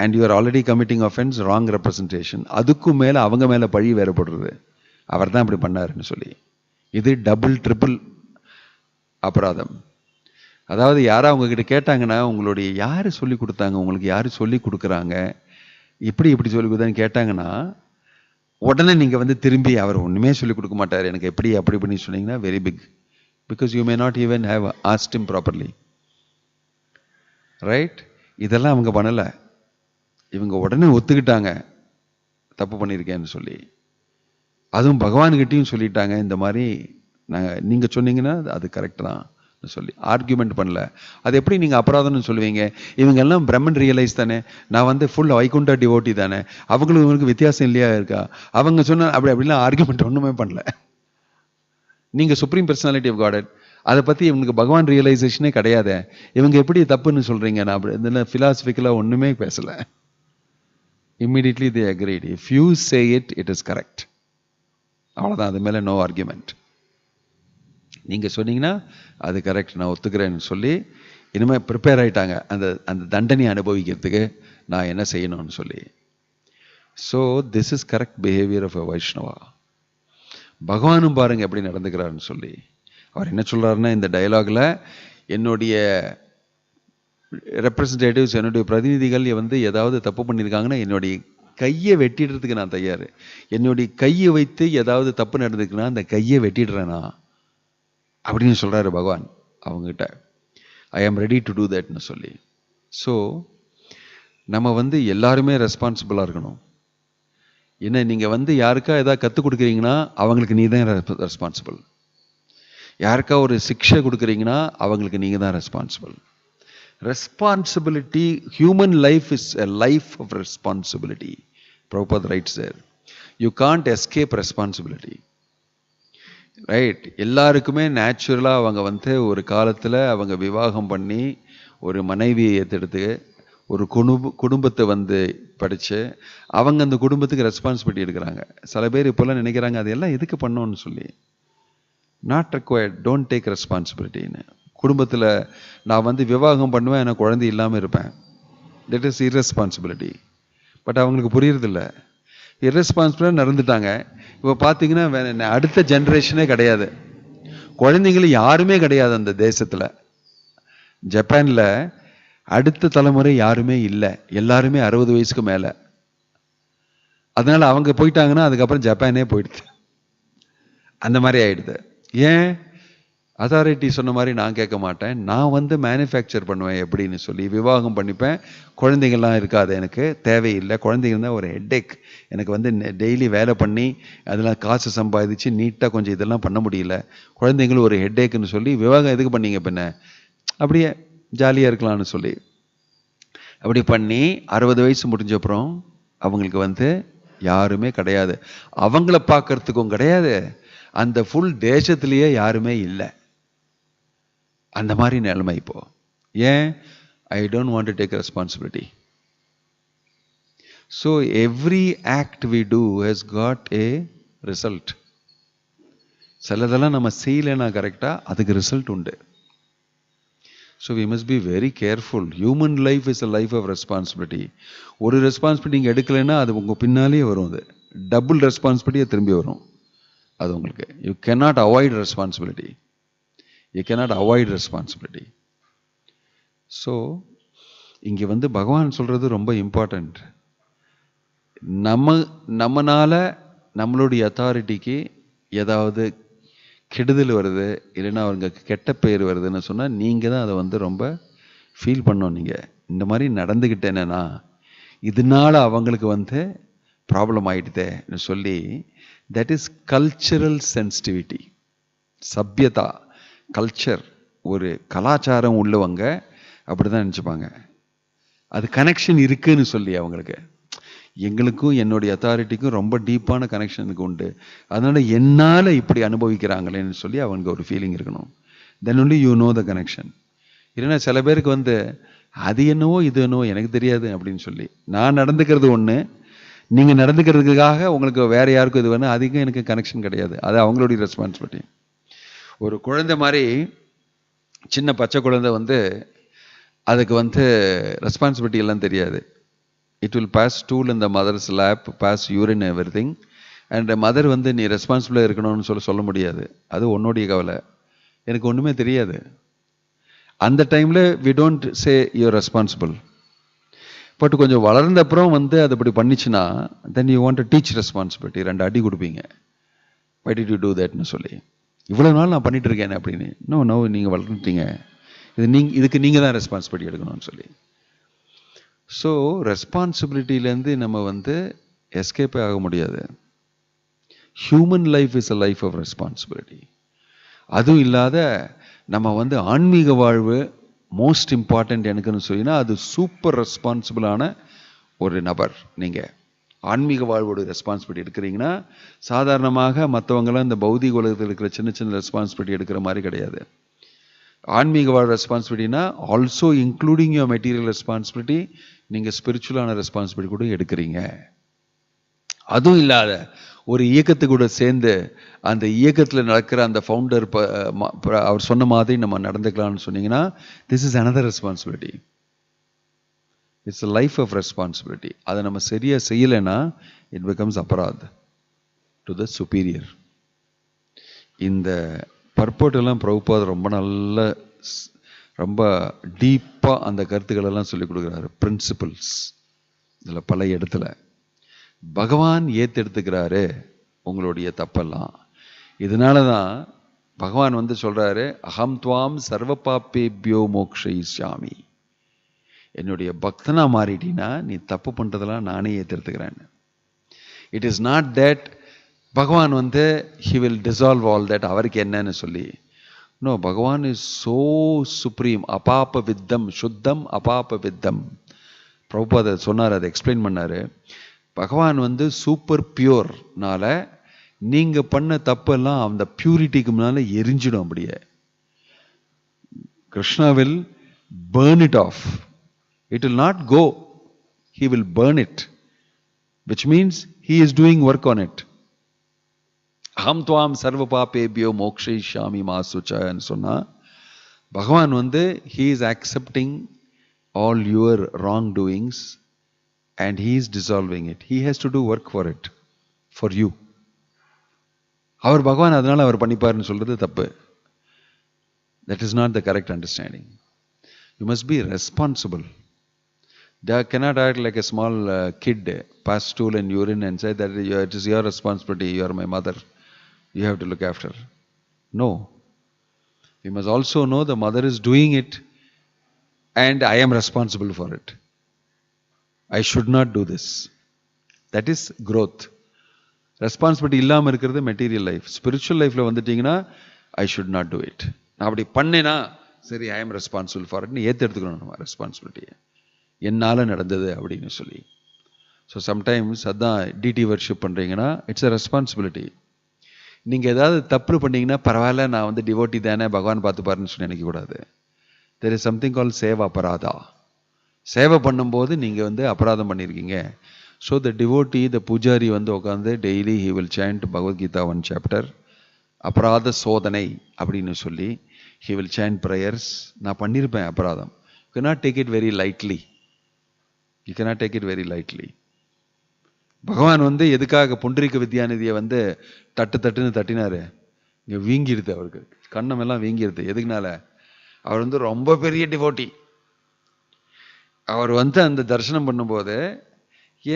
and you are already committing offense, wrong representation. அதுக்கும் மேல அவங்க மேல பழி வேற போடுறது, அவர் தான் இப்படி பண்ணாருன்னு சொல்லி. இது டபுள் ட்ரிபிள் அபராதம். அதாவது யாரா உங்ககிட்ட கேட்டாங்கன்னா, உங்களுடைய யாரு சொல்லி கொடுத்தாங்க, உங்களுக்கு யாரு சொல்லி கொடுக்குறாங்க, இப்படி சொல்லி கொடுத்தான்னு கேட்டாங்கன்னா, உடனே நீங்க திரும்பி அவர் ஒண்ணுமே சொல்லி கொடுக்க மாட்டார், எனக்கு எப்படி அப்படி பண்ணி சொன்னீங்கன்னா very big, because you may not even have asked him properly. Right? இதெல்லாம் அவங்க பண்ணல, இவங்க உடனே ஒத்துக்கிட்டாங்க தப்பு பண்ணியிருக்கேன்னு சொல்லி. அதுவும் பகவான்கிட்டையும் சொல்லிட்டாங்க, இந்த மாதிரி நீங்க சொன்னீங்கன்னா அது கரெக்ட் தான் சொல்லி ஆர்கியூமெண்ட் பண்ணல. அது எப்படி நீங்க அபராதம்னு சொல்லுவீங்க? இவங்க எல்லாம் பிரம்மன் ரியலைஸ் தானே, நான் ஃபுல் வைகுண்டா டிவோட்டி தானே, அவங்களுக்கு இவங்களுக்கு வித்தியாசம் இல்லையா இருக்கா? அவங்க சொன்ன அப்படிலாம் ஆர்கியூமெண்ட் ஒண்ணுமே பண்ணல. நீங்க சுப்ரீம் பர்சனாலிட்டி ஆஃப் காட், அதை பத்தி இவங்களுக்கு பகவான் ரியலைசேஷனே கிடையாது, இவங்க எப்படி தப்புன்னு சொல்றீங்க? நான் அப்படி இதெல்லாம் பிலாசபிக்கலா ஒண்ணுமே பேசல. Immediately they agreed. If you say it, it is correct. அவ்வளவுதான், அது மேல நோ ஆர்கியூமெண்ட். நீங்க சொன்னீங்கன்னா அது கரெக்ட், நான் ஒத்துக்கிறேன்னு சொல்லி இனிமே ப்ரிப்பேர் ஆயிட்டாங்க அந்த தண்டனை அனுபவிக்கிறதுக்கு நான் என்ன செய்யணும்னு சொல்லி. So this is correct behaviour of a Vaishnava. பகவானும் பாருங்க எப்படி நடந்துக்கிறாருன்னு சொல்லி. அவர் என்ன சொல்றாருன்னா, இந்த டயலாக்ல என்னுடைய ரெப்ரசன்டேட்டிவ்ஸ், என்னுடைய பிரதிநிதிகள் ஏதாவது தப்பு பண்ணியிருக்காங்கன்னா என்னுடைய கையை வெட்டிடுறதுக்கு நான் தயார். என்னுடைய கையை வைத்து ஏதாவது தப்பு நடந்துக்குன்னா அந்த கையை வெட்டிடுறேனா அப்படின்னு சொல்றாரு பகவான் அவங்ககிட்ட. ஐ ஆம் ரெடி டு டூ தட்னு சொல்லி. ஸோ நம்ம எல்லாருமே ரெஸ்பான்சிபிளா இருக்கணும். என்ன நீங்க யாருக்கா ஏதாவது கற்றுக் கொடுக்குறீங்கன்னா அவங்களுக்கு நீ தான் ரெஸ்பான்சிபிள். யாருக்கா ஒரு சிக்ஷை கொடுக்குறீங்கன்னா அவங்களுக்கு நீங்க தான் responsible. Responsibility, human life is a life of responsibility. Prabhupada writes there. You can't escape responsibility. Right? எல்லாருக்குமே நேச்சுரலா அவங்க ஒரு காலத்துல அவங்க விவாகம் பண்ணி ஒரு மனைவியை ஏத்தெடுத்து ஒரு குடும்பத்தை படிச்சு அவங்க அந்த குடும்பத்துக்கு ரெஸ்பான்சிபிலிட்டி எடுக்கிறாங்க. சில பேர் இப்பெல்லாம் நினைக்கிறாங்க அதெல்லாம் எதுக்கு பண்ணணும்னு சொல்லி. Not required, don't take responsibility. குடும்பத்தில் நான் விவாகம் பண்ணுவேன், எனக்கு குழந்தை இல்லாமல் இருப்பேன், தட் இஸ் இர்ரெஸ்பான்சிபிலிட்டி. பட் அவங்களுக்கு புரியறதில்ல, இர்ரெஸ்பான்சிபிளாக நடந்துட்டாங்க. இப்போ பார்த்தீங்கன்னா அடுத்த ஜென்ரேஷனே கிடையாது, குழந்தைங்களும் யாருமே கிடையாது அந்த தேசத்தில். ஜப்பானில் அடுத்த தலைமுறை யாருமே இல்லை, எல்லாருமே 60 வயசுக்கு மேலே. அதனால அவங்க போயிட்டாங்கன்னா அதுக்கப்புறம் ஜப்பானே போயிடுது, அந்த மாதிரி ஆயிடுது. ஏன்? அத்தாரிட்டி சொன்ன மாதிரி நான் கேட்க மாட்டேன், நான் மேனுஃபேக்சர் பண்ணுவேன் எப்படின்னு சொல்லி விவாகம் பண்ணிப்பேன். குழந்தைங்கள்லாம் இருக்காது, எனக்கு தேவையில்லை. குழந்தைங்க இருந்தால் ஒரு ஹெட்டேக், எனக்கு டெய்லி வேலை பண்ணி அதெல்லாம் காசு சம்பாதிச்சு நீட்டாக கொஞ்சம் இதெல்லாம் பண்ண முடியல, குழந்தைங்களும் ஒரு ஹெட்டேக்குன்னு சொல்லி விவாகம் எதுக்கு பண்ணீங்க பின்ன, அப்படியே ஜாலியாக இருக்கலாம்னு சொல்லி அப்படி பண்ணி 60 வயசு முடிஞ்சப்புறம் அவங்களுக்கு யாருமே கிடையாது, அவங்கள பார்க்கறதுக்கும் கிடையாது, அந்த ஃபுல் தேசத்திலேயே யாருமே இல்லை. அந்த மாதிரி நிலைமை இப்போ. ஏன்? I don't want to take responsibility. So every act we do has got a result. சிலதெல்லாம் நம்ம செய்யலைன்னா கரெக்டாக அதுக்கு ரிசல்ட் உண்டு. So we must be very careful. Human life is a life of responsibility. ஒரு ரெஸ்பான்சிபிலிட்டி நீங்கள் எடுக்கலைன்னா அது உங்கள் பின்னாலே வரும். அது டபுள் ரெஸ்பான்சிபிலிட்டியாக திரும்பி வரும் அது உங்களுக்கு. You cannot avoid responsibility. You cannot avoid responsibility. So இங்கே பகவான் சொல்கிறது ரொம்ப இம்பார்ட்டண்ட். நம்மனால நம்மளுடைய அத்தாரிட்டிக்கு ஏதாவது கெடுதல் வருது, இல்லைன்னா அவங்களுக்கு கெட்ட பெயர் வருதுன்னு சொன்னால் நீங்கள் தான் அதை ரொம்ப ஃபீல் பண்ணோம். நீங்கள் இந்த மாதிரி நடந்துக்கிட்டேன்னா இதனால அவங்களுக்கு ப்ராப்ளம் ஆகிடுதேன்னு சொல்லி, தட் இஸ் கல்ச்சரல் சென்சிட்டிவிட்டி. சபியதா, கல்ச்சர், ஒரு கலாச்சாரம் உள்ளவங்க அப்படி தான் நினச்சிப்பாங்க. அது கனெக்ஷன் இருக்குன்னு சொல்லி அவங்களுக்கு. எங்களுக்கும் என்னுடைய அத்தாரிட்டிக்கும் ரொம்ப டீப்பான கனெக்ஷனுக்கு உண்டு, அதனால் என்னால் இப்படி அனுபவிக்கிறாங்களேன்னு சொல்லி அவங்க ஒரு ஃபீலிங் இருக்கணும். Then only you know the connection. இல்லைன்னா சில பேருக்கு அது என்னவோ இது என்னவோ எனக்கு தெரியாது அப்படின்னு சொல்லி, நான் நடந்துக்கிறது ஒன்று, நீங்கள் நடந்துக்கிறதுக்காக உங்களுக்கு வேறு யாருக்கும் இது வேணும், அதுக்கும் எனக்கு கனெக்ஷன் கிடையாது. அது அவங்களுடைய ரெஸ்பான்சிபிலிட்டி. ஒரு குழந்தை மாதிரி, சின்ன பச்சை குழந்தை அதுக்கு ரெஸ்பான்சிபிலிட்டி எல்லாம் தெரியாது. It will pass stool in the mother's lap, pass urine, everything. And mother நீ ரெஸ்பான்சிபிளாக இருக்கணும்னு சொல்ல முடியாது. அது உன்னுடைய கவலை, எனக்கு ஒன்றுமே தெரியாது. அந்த டைமில் we don't say you're responsible. But கொஞ்சம் வளர்ந்த அப்புறம் அது அப்படி பண்ணிச்சுன்னா then you want to teach responsibility. 2 அடி கொடுப்பீங்க. Why did you do thatன்னு சொல்லி, இவ்வளோ நாள் நான் பண்ணிட்டு இருக்கேன் அப்படின்னு. நோ நீங்கள் வளர்ந்துட்டீங்க, இதுக்கு நீங்கள் தான் ரெஸ்பான்சிபிலிட்டி எடுக்கணும்னு சொல்லி. ஸோ ரெஸ்பான்சிபிலிட்டியிலேருந்து நம்ம எஸ்கேப்பே ஆக முடியாது. Human life is a life of responsibility. அதுவும் இல்லாத நம்ம ஆன்மீக வாழ்வு மோஸ்ட் இம்பார்ட்டண்ட் எனக்குன்னு சொல்லினா அது சூப்பர் ரெஸ்பான்சிபிளான ஒரு நபர். நீங்கள் ஆன்மீக வாழ்வோட ரெஸ்பான்சிபிலிட்டி எடுக்கிறீங்கன்னா சாதாரணமாக மற்றவங்களாம் இந்த பௌதிக உலகத்தில் இருக்கிற சின்ன சின்ன ரெஸ்பான்சிபிலிட்டி எடுக்கிற மாதிரி கிடையாது. ஆன்மீக வாழ் ரெஸ்பான்சிபிலிட்டினா also including your material responsibility. நீங்கள் ஸ்பிரிச்சுவலான ரெஸ்பான்சிபிலிட்டி கூட எடுக்கிறீங்க. அதுவும் இல்லாத ஒரு இயக்கத்து கூட சேர்ந்து அந்த இயக்கத்தில் நடக்கிற அந்த ஃபவுண்டர் அவர் சொன்ன மாதிரி நம்ம நடந்துக்கலாம்னு சொன்னீங்கன்னா this is another responsibility. It's a life of responsibility. அதை நம்ம சரியாக செய்யலைன்னா it becomes aparadh to the superior. இந்த பர்போர்ட்டெல்லாம் பிரபுபாத் ரொம்ப டீப்பாக அந்த கருத்துக்களெல்லாம் சொல்லிக் கொடுக்குறாரு. பிரின்சிபிள்ஸ் இதில் பல இடத்துல பகவான் ஏற்றெடுத்துக்கிறாரு உங்களுடைய தப்பெல்லாம். இதனால தான் பகவான் சொல்கிறாரு, அகம் துவாம் சர்வ பாப்பேபியோ மோக்ஷயிஷ்யாமி. என்னுடைய பக்தனா மாறிட்டீன்னா நீ தப்பு பண்ணுறதெல்லாம் நானே ஏற்றெடுத்துக்கிறேன். இட் இஸ் நாட் தட் பகவான் he will dissolve all that, அவருக்கு என்னன்னு சொல்லி. நோ, பகவான் இஸ் சோ சுப்ரீம். அபாப வித்தம் சுத்தம் அபாப வித்தம். பிரபுபாத சொன்னார், அதை எக்ஸ்பிளைன் பண்ணார். பகவான் சூப்பர் பியூர்னால நீங்கள் பண்ண தப்பெல்லாம் அந்த பியூரிட்டிக்கு முன்னால் எரிஞ்சிடும். அப்படியே Krishna will burn it off. It will not go. He will burn it, which means he is doing work on it. அகம் துவாம் சர்வ பாப்பேபியோ மோக்ஷயிஷ்யாமி மா சுச்சன்னு சொன்னா பகவான் he is accepting all your wrongdoings and he is dissolving it. He has to do work for it, for you. அவர் பகவான் அதனால அவர் பண்ணிப்பாருன்னு சொல்றது தப்பு. That is not the correct understanding. You must be responsible. They cannot act like a small kid, pass stool and urine and say that it is your responsibility, you are my mother, you have to look after. No. We must also know the mother is doing it and I am responsible for it. I should not do this. That is growth. Responsibility இல்லாமல் இருக்கிறது மெட்டீரியல் லைஃப். ஸ்பிரிச்சுவல் லைஃப்பில் வந்துட்டீங்கன்னா I should not do it. நான் அப்படி பண்ணேன்னா சரி ஐ ஆம் ரெஸ்பான்சிபிள் ஃபார் இட்னு எடுத்துக்கணும் நம்ம ரெஸ்பான்சிபிலிட்டியை. என்னால் நடந்தது அப்படின்னு சொல்லி. ஸோ சம்டைம்ஸ் அதான் டிடி வர்ஷிப் பண்ணுறீங்கன்னா இட்ஸ் அ ரெஸ்பான்சிபிலிட்டி. நீங்கள் ஏதாவது தப்பு பண்ணீங்கன்னா பரவாயில்ல, நான் டிவோட்டி தானே, பகவான் பார்த்துப்பாருன்னு சொல்லி நினைக்கக்கூடாது. There is something call seva aparadha. சேவை பண்ணும்போது நீங்கள் அபராதம் பண்ணியிருக்கீங்க. ஸோ த டிவோட்டி, த பூஜாரி உட்காந்து daily he will chant Bhagavad Gita 1 chapter அபராத சோதனை அப்படின்னு சொல்லி he will chant prayers. நான் பண்ணியிருப்பேன் அபராதம். You cannot take it very lightly. You cannot take it very lightly. பகவான் வந்து எதுக்காக புண்டரீக வித்யாநிதியை வந்து தட்டுன்னு தட்டினாரு? இங்கே வீங்கிடுது, அவருக்கு கண்ணமெல்லாம் வீங்கிடுது. எதுக்குனால? அவர் வந்து ரொம்ப பெரிய டிவோட்டி. அவர் வந்து அந்த தரிசனம் பண்ணும்போது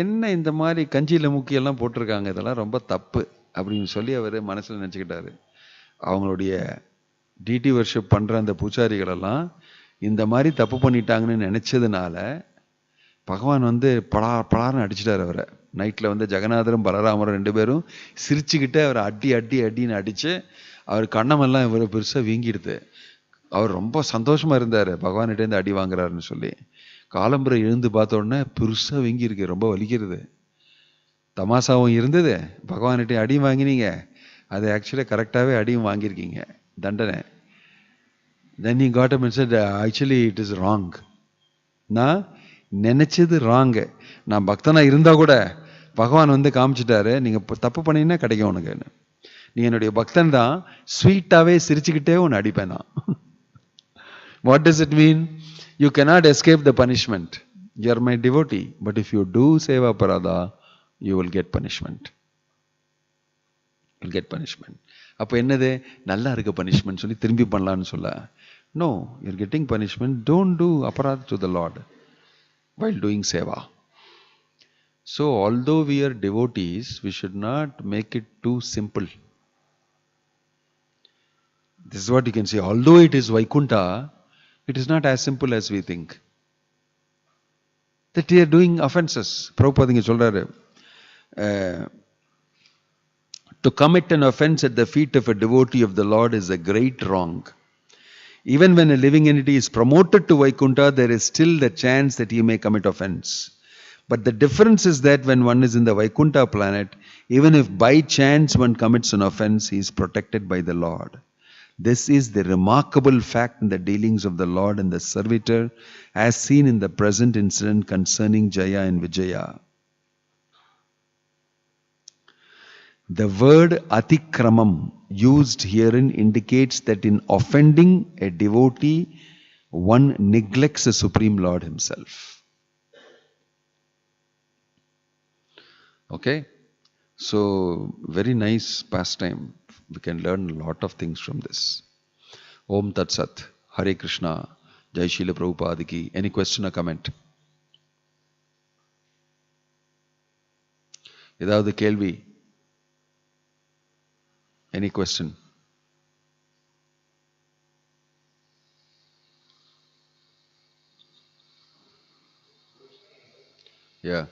என்ன இந்த மாதிரி கஞ்சியில் முக்கியெல்லாம் போட்டிருக்காங்க, இதெல்லாம் ரொம்ப தப்பு அப்படின்னு சொல்லி அவர் மனசில் நினச்சிக்கிட்டாரு. அவங்களுடைய டிடி வர்ஷிப் பண்ணுற அந்த பூச்சாரிகளெல்லாம் இந்த மாதிரி தப்பு பண்ணிட்டாங்கன்னு நினச்சதுனால பகவான் வந்து பலார்னு அடிச்சிட்டார் அவரை. நைட்டில் வந்து ஜெகநாதரும் பலராமரும் 2 பேரும் சிரிச்சுக்கிட்டு அவரை அடின்னு அடித்து அவர் கண்ணமெல்லாம் இவ்வளோ பெருசாக வீங்கிடுது. அவர் ரொம்ப சந்தோஷமாக இருந்தார் பகவான்கிட்டேருந்து அடி வாங்குறாருன்னு சொல்லி. காலம்புரை எழுந்து பார்த்த உடனே பெருசாக வீங்கியிருக்கு, ரொம்ப வலிக்கிறது. தமாசாவும் இருந்தது, பகவான்கிட்டே அடியும் வாங்கினீங்க, அது ஆக்சுவலாக கரெக்டாகவே அடியும் வாங்கியிருக்கீங்க, தண்டனை. Then he got up and said, actually it is wrong. நான் நினைச்சது ராங்கு. நான் பக்தனா இருந்தா கூட பகவான் வந்து காமிச்சிட்டாரு, நீங்க தப்பு பண்ணீங்கன்னா கிடைக்கும் உனக்கு. நீ என்னுடைய பக்தன் தான், ஸ்வீட்டாவே சிரிச்சுக்கிட்டே உன்னை அடிப்பேன் நான். What does it mean? You cannot escape the punishment. You are my devotee. But if you do seva parada, you will get punishment. You'll get punishment. அப்போ என்னது? நல்லா இருக்க பனிஷ்மெண்ட் சொல்லி திரும்பி பண்ணலான்னு சொல்ல. No, you're getting punishment. Don't do aparadha to the Lord while doing seva. So although we are devotees, we should not make it too simple. This is what you can say. Although it is Vaikunta, it is not as simple as we think. That we are doing offenses. Prabhupada இங்க சொல்றாரு, to commit an offense at the feet of a devotee of the Lord is a great wrong. Even when a living entity is promoted to Vaikunta, there is still the chance that he may commit offense. But the difference is that when one is in the Vaikunta planet, even if by chance one commits an offense, he is protected by the Lord. This is the remarkable fact in the dealings of the Lord and the servitor, as seen in the present incident concerning Jaya and Vijaya. The word atikramam used herein indicates that in offending a devotee, one neglects the Supreme Lord himself. Okay? So, very nice pastime. We can learn a lot of things from this. Om Tat Sat. Hare Krishna. Jai Srila Prabhupada ki. Any question or comment? ஏதாவது கேள்வி? Any question? Yeah.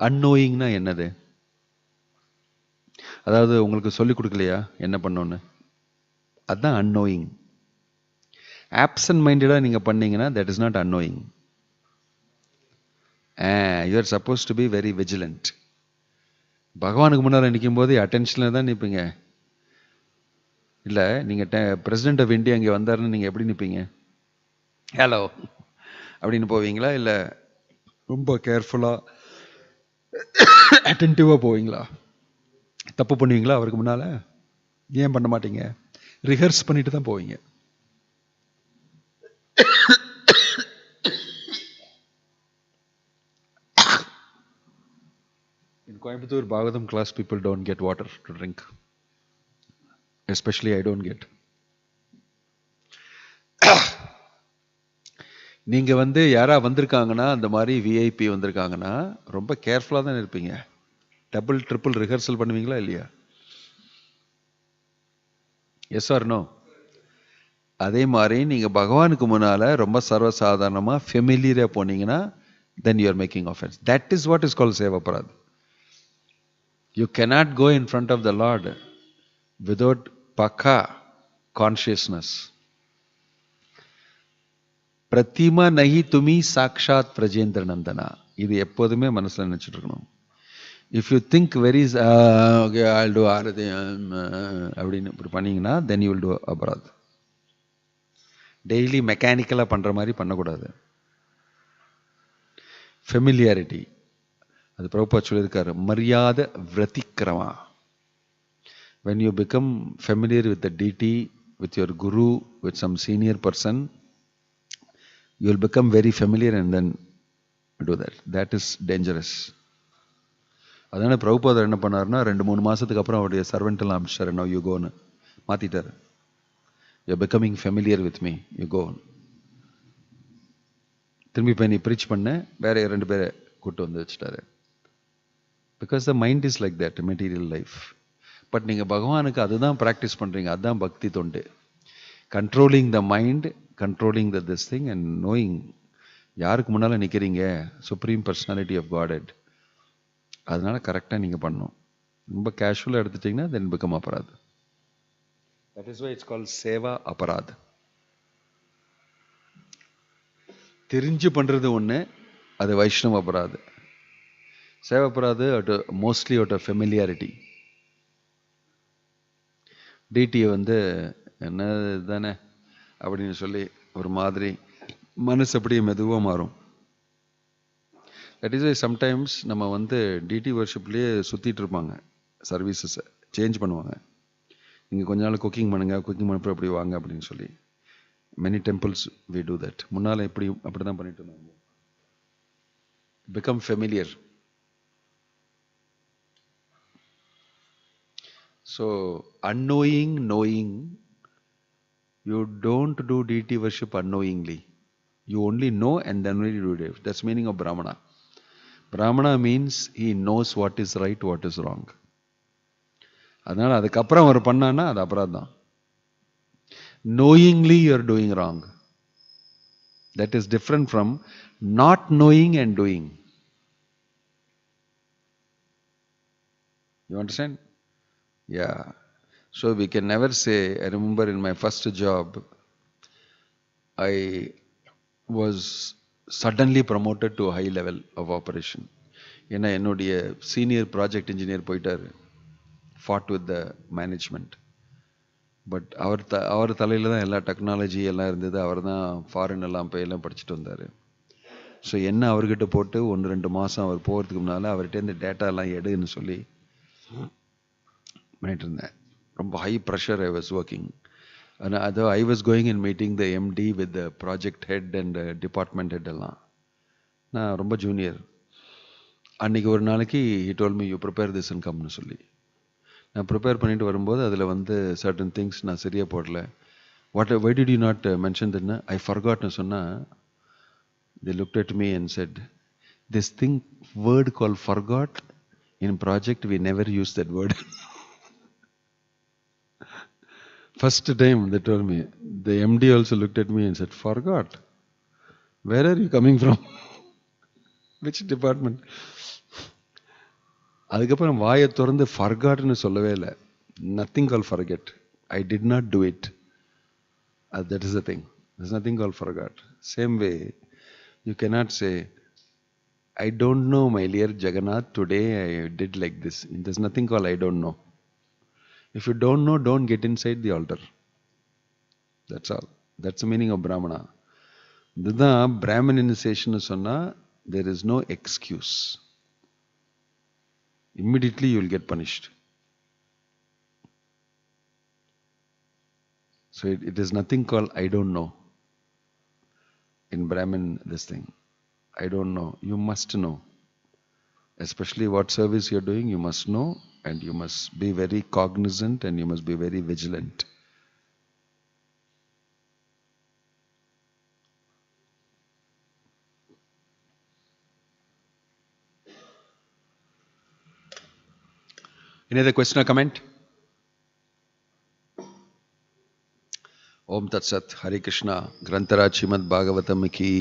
அன்னோயிங்னா என்னது? அதாவது உங்களுக்கு சொல்லிக் கொடுக்கலையா என்ன பண்ணோன்னு? அதுதான் அன்னோயிங். ஆப்சன்ட் மைண்டடாக நீங்கள் பண்ணீங்கன்னா that is not annoying. You are suppose to be very vigilant. பகவானுக்கு முன்னால் நிற்கும் போது அட்டென்ஷனில் தான் நிற்பீங்க. இல்லை, நீங்கள் பிரசிடென்ட் ஆஃப் இந்தியா இங்கே வந்தாருன்னு நீங்கள் எப்படி நிற்பீங்க? ஹலோ அப்படின்னு போவீங்களா? இல்லை ரொம்ப கேர்ஃபுல்லாக அட்டென்டிவாக போவீங்களா? தப்பு பண்ணுவீங்களா அவருக்கு முன்னால்? ஏன் பண்ண மாட்டீங்க? ரிஹர்ஸ் பண்ணிட்டு தான் போவீங்க. In Coimbatore, Bhagavatam class, people don't get water to drink. Especially I don't get. நீங்க வந்து யாரா வந்திருக்காங்கன்னா, அந்த மாதிரி விஐபி வந்திருக்காங்கன்னா ரொம்ப கேர்ஃபுல்லாக தான் இருப்பீங்க. டபுள் ட்ரிபிள் ரிஹர்சல் பண்ணுவீங்களா இல்லையா? Yes or no? அதே மாதிரி நீங்க பகவானுக்கு முன்னால ரொம்ப சர்வசாதாரணமா ஃபெமிலியரா போனீங்கன்னா then you are making offense. That is what is called seva parad. You cannot go in front of the Lord without paka consciousness. Prathima நஹி துமி சாக்ஷாத் பிரஜேந்திர நந்தனா. இது எப்போதுமே மனசுல நினைச்சிட்டு இருக்கணும். If you think very okay I'll do aarti அப்படின்னு இப்படி பண்ணீங்கன்னா then you will do aparadh. Daily மெக்கானிக்கலாக பண்ணுற மாதிரி பண்ணக்கூடாது. ஃபெமிலியாரிட்டி, அது பிரபுபாத் சொல்லியிருக்காரு, மரியாதை விரதிக்கிரமா. When you become familiar with the deity, with your guru, with some senior person, you will become very familiar and then do that. That is dangerous. அதனால பிரபுபாதர் என்ன பண்ணாருன்னா 2-3 மாசத்துக்கு அப்புறம் அவருடைய சர்வெண்ட் எல்லாம் அமிச்சாரு, now you go ன்னு மாத்திட்டாரு. You're becoming familiar with me, you go. திரும்பி போய் நீ ப்ரீச் பண்ண, வேற 2 பேரை கூட்டு வந்து வச்சுட்டாரு. Because the mind is like that, material life. But நீங்கள் பகவானுக்கு அதுதான் ப்ராக்டிஸ் பண்ணுறீங்க, அதுதான் பக்தி தொண்டு. Controlling the mind, controlling the this thing and knowing யாருக்கு முன்னால் நிற்கிறீங்க, சுப்ரீம் பர்சனாலிட்டி ஆஃப் காடட். அதனால கரெக்டாக நீங்கள் பண்ணணும். ரொம்ப கேஷுவலாக எடுத்துட்டிங்கன்னா then become aparadh. That is why it's called seva aparadh. தெரிஞ்சு பண்ணுறது ஒன்று, அது வைஷ்ணவ அபராத். Seva aparadh mostly out of familiarity. டிடியை வந்து என்ன தானே அப்படின்னு சொல்லி ஒரு மாதிரி மனசு அப்படியே மெதுவாக மாறும். தட் இஸ் வை சம்டைம்ஸ் நம்ம வந்து டிடி வர்ஷிப்லேயே சுற்றிட்டு இருப்பாங்க, சர்வீசஸை சேஞ்ச் பண்ணுவாங்க. நீங்கள் கொஞ்ச நாள் குக்கிங் பண்ணுங்கள், குக்கிங் பண்ணப்போ அப்படி வாங்க அப்படின்னு சொல்லி. Many temples we do that. முன்னால் அப்படி தான் பண்ணிட்டு இருந்தாங்க. Become familiar. So, unknowing, knowing, you don't do deity worship unknowingly. You only know and then only do it. That's meaning of Brahmana. Brahmana means he knows what is right, what is wrong. அதனால் அதுக்கப்புறம் அவர் பண்ணான்னா அது அபராதம். Knowingly you are doing wrong. That is different from not knowing and doing. You understand? Yeah. So we can never say, I remember in my first job, I was suddenly promoted to a high level of operation. ஏன்னா என்னுடைய சீனியர் ப்ராஜெக்ட் இன்ஜினியர் போயிட்டார், fought with the management. But அவர் தலையில் தான் எல்லா டெக்னாலஜி எல்லாம் இருந்தது. அவர் தான் ஃபாரின் எல்லாம் போய் எல்லாம் படிச்சுட்டு வந்தார். ஸோ என்ன அவர்கிட்ட போட்டு 1-2 மாதம் அவர் போகிறதுக்கு முன்னால் அவர்கிட்ட டேட்டா எல்லாம் எடுன்னு சொல்லி பண்ணிட்டு இருந்தேன். ரொம்ப high pressure I was working. அதோ I was going and meeting the MD with the project head and department head எல்லாம். நான் ரொம்ப ஜூனியர். அன்றைக்கி ஒரு நாளைக்கு he told me you prepare this and கம்னு சொல்லி. நான் ப்ரிப்பேர் பண்ணிட்டு வரும்போது அதில் வந்து சர்டன் திங்ஸ் நான் சரியாக போடல. Why did you not mention தின்னு ஐ ஃபர்காட்னு சொன்னால், they looked at me and said, this thing word called forgot, in project we never use that word. First time they told me, the MD also looked at me and said, forgot? Where are you coming from? Which department? அதுக்கப்புறம் வாயை திறந்து ஃபர்காட்னு சொல்லவே இல்லை. Nothing call forget. I did not do it. That is the thing. there's nothing called forgot. Same way, you cannot say, I don't know, my dear Jagannath, today I did like this. There's nothing called I don't know. If you don't know, don't get inside the altar. That's all. That's the meaning of Brahmana. இதுதான் Brahmin initiation சொன்னால் there is no excuse. Immediately you will get punished. So it is nothing called I don't know. In Brahmin, this thing, I don't know. You must know. Especially what service you are doing, you must know, and you must be very cognizant, and you must be very vigilant. Any other question or comment? Om Tat Sat. Hare Krishna. Grantaraj Srimad Bhagavatam ki